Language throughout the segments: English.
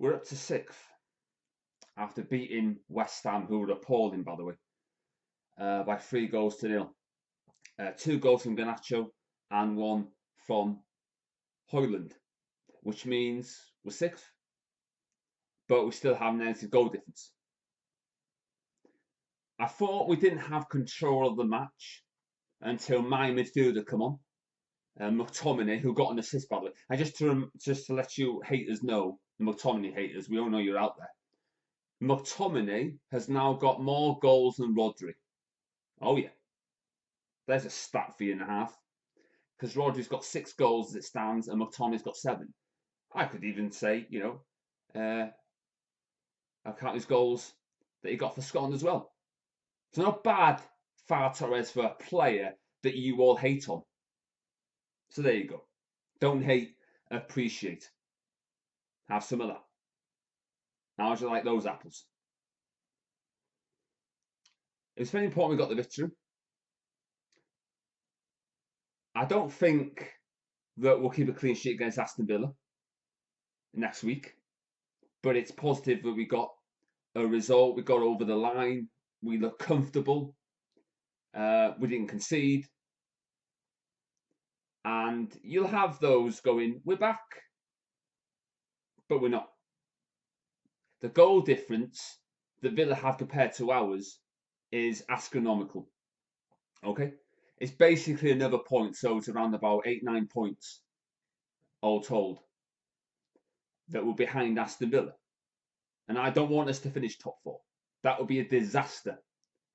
We're up to 6th after beating West Ham, who were appalling, by the way, by 3 goals to 0. 2 goals from Garnacho and 1 from Hoyland, which means we're 6th, but we still have negative goal difference. I thought we didn't have control of the match until my midfielder come on, McTominay, who got an assist, by the way. And just to let you haters know, the McTominay haters, we all know you're out there. McTominay has now got more goals than Rodri. Oh yeah, there's a stat for you and a half. Because Rodri's got 6 goals as it stands, and McTominay's got 7. I could even say, I'll count his goals that he got for Scotland as well. It's not bad, Far Torres, for a player that you all hate on. So there you go. Don't hate, appreciate. Have some of that. How do you like those apples? It was very important we got the victory. I don't think that we'll keep a clean sheet against Aston Villa next week, but it's positive that we got a result. We got over the line. We look comfortable. We didn't concede. And you'll have those going, we're back, but we're not. The goal difference that Villa have compared to ours is astronomical. Okay? It's basically another point, so it's around about 8-9 points, all told, that we're behind Aston Villa. And I don't want us to finish top 4. That would be a disaster.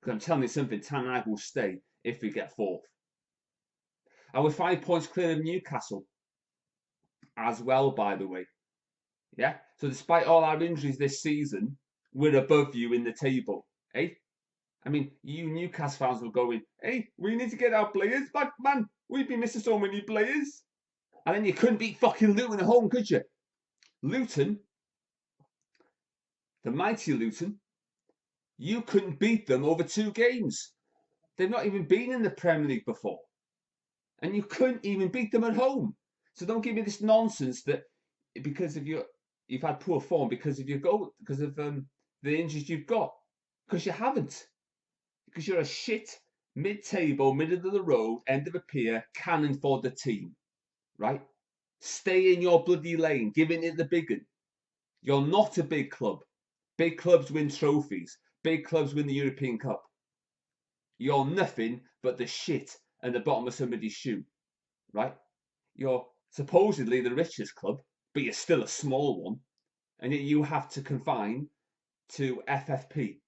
Because I'm telling you something, Ten Hag will stay if we get 4th. And we're 5 points clear of Newcastle as well, by the way. Yeah? So despite all our injuries this season, we're above you in the table. Eh? I mean, you Newcastle fans will go in, hey, we need to get our players back, man. We've been missing so many players. And then you couldn't beat fucking Luton at home, could you? Luton, the mighty Luton, you couldn't beat them over 2 games. They've not even been in the Premier League before. And you couldn't even beat them at home. So don't give me this nonsense that because of you've had poor form because of your goal, because of the injuries you've got. Because you haven't. Because you're a shit, mid-table, middle of the road, end of a pier, cannon for the team. Right? Stay in your bloody lane, giving it the big one. You're not a big club. Big clubs win trophies. Big clubs win the European Cup. You're nothing but the shit at the bottom of somebody's shoe. Right? You're supposedly the richest club, but you're still a small one. And yet you have to confine to FFP.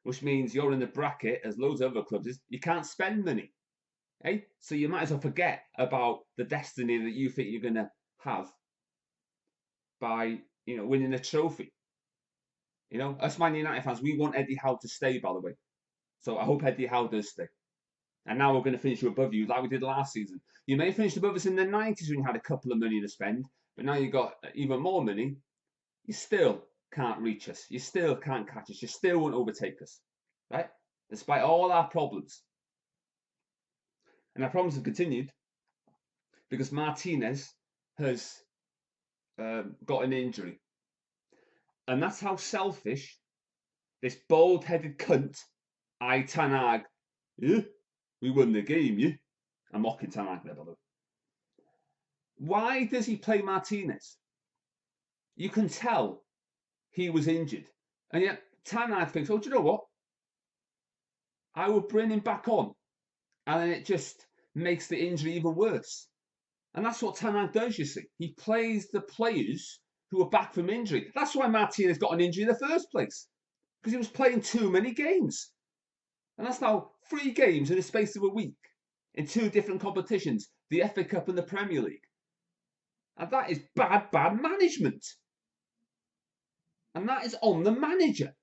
Which means you're in the bracket, as loads of other clubs is, you can't spend money. Eh? So you might as well forget about the destiny that you think you're going to have by, winning a trophy. Us Man United fans, we want Eddie Howe to stay, by the way. So I hope Eddie Howe does stay. And now we're going to finish you above you like we did last season. You may have finished above us in the 90s when you had a couple of money to spend, but now you've got even more money. You still can't reach us. You still can't catch us. You still won't overtake us, right? Despite all our problems. And our problems have continued because Martinez has got an injury. And that's how selfish this bald-headed cunt, Ten Hag, we won the game, yeah? I'm mocking Ten Hag there, by the way. Why does he play Martinez? You can tell he was injured. And yet Ten Hag thinks, oh, do you know what? I will bring him back on. And then it just makes the injury even worse. And that's what Ten Hag does, you see. He plays the players who are back from injury. That's why Martinez got an injury in the first place. Because he was playing too many games. And that's now 3 games in the space of a week. In 2 different competitions. The FA Cup and the Premier League. And that is bad management. And that is on the manager.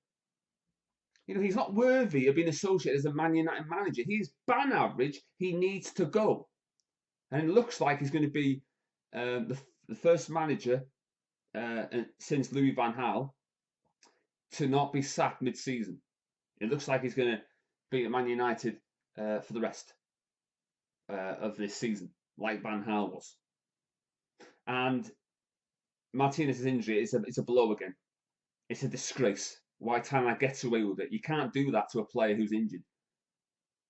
He's not worthy of being associated as a Man United manager. He's ban average. He needs to go. And it looks like he's going to be the first manager since Louis van Gaal to not be sacked mid-season. It looks like he's going to be at Man United for the rest of this season, like Van Gaal was. And Martinez's injury is a blow again. It's a disgrace. Why Tanner gets away with it? You can't do that to a player who's injured.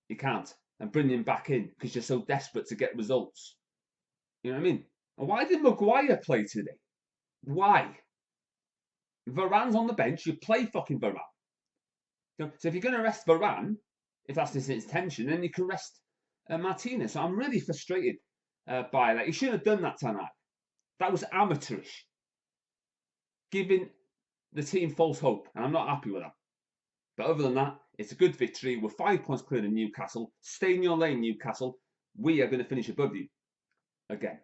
You can't. And bring him back in because you're so desperate to get results. You know what I mean? And why did Maguire play today? Why? Varane's on the bench. You play fucking Varane. So if you're going to rest Varane, if that's his intention, then you can rest Martinez. So I'm really frustrated by that. He shouldn't have done that tonight. That was amateurish, giving the team false hope, and I'm not happy with that. But other than that, it's a good victory. We're 5 points clear of Newcastle. Stay in your lane, Newcastle. We are going to finish above you again.